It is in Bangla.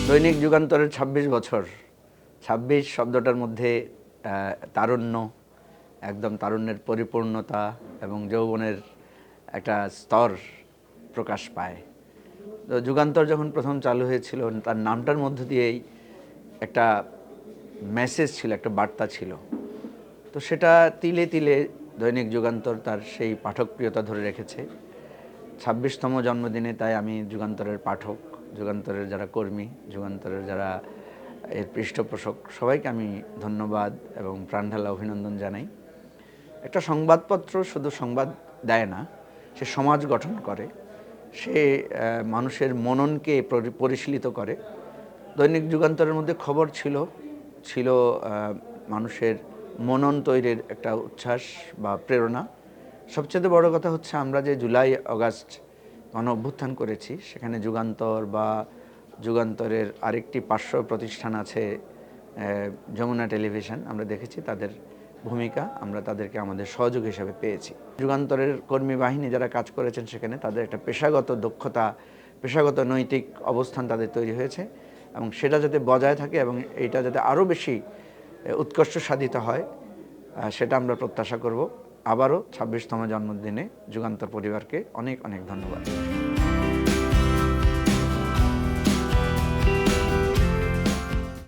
দৈনিক যুগান্তরের ২৬ বছর। ২৬ শব্দটার মধ্যে তারুণ্য, একদম তারুণ্যের পরিপূর্ণতা এবং যৌবনের একটা স্তর প্রকাশ পায়। তো যুগান্তর যখন প্রথম চালু হয়েছিল, তার নামটার মধ্য দিয়েই একটা মেসেজ ছিল, একটা বার্তা ছিল। তো সেটা তিলে তিলে দৈনিক যুগান্তর তার সেই পাঠকপ্রিয়তা ধরে রেখেছে। ২৬তম জন্মদিনে তাই আমি যুগান্তরের পাঠক, যুগান্তরের যারা কর্মী, যুগান্তরের যারা এর পৃষ্ঠপোষক, সবাইকে আমি ধন্যবাদ এবং প্রাণঢালা অভিনন্দন জানাই। একটা সংবাদপত্র শুধু সংবাদ দেয় না, সে সমাজ গঠন করে, সে মানুষের মননকে পরিশীলিত করে। দৈনিক যুগান্তরের মধ্যে খবর ছিল মানুষের মনন তৈরির একটা উচ্ছ্বাস বা প্রেরণা। সবচেয়ে বড় কথা হচ্ছে, আমরা যে জুলাই আগস্ট গণ অভ্যুত্থান করেছি, সেখানে যুগান্তর বা যুগান্তরের আরেকটি পার্শ্ব প্রতিষ্ঠান আছে যমুনা টেলিভিশন, আমরা দেখেছি তাদের ভূমিকা, আমরা তাদেরকে আমাদের সহযোগ হিসাবে পেয়েছি। যুগান্তরের কর্মী বাহিনী যারা কাজ করেছেন, সেখানে তাদের একটা পেশাগত দক্ষতা, পেশাগত নৈতিক অবস্থান তাদের তৈরি হয়েছে এবং সেটা যাতে বজায় থাকে এবং এইটা যাতে আরও বেশি উৎকর্ষ সাধিত হয়, সেটা আমরা প্রত্যাশা করব। আবারও ২৬তম জন্মদিনে যুগান্তর পরিবারকে অনেক অনেক ধন্যবাদ।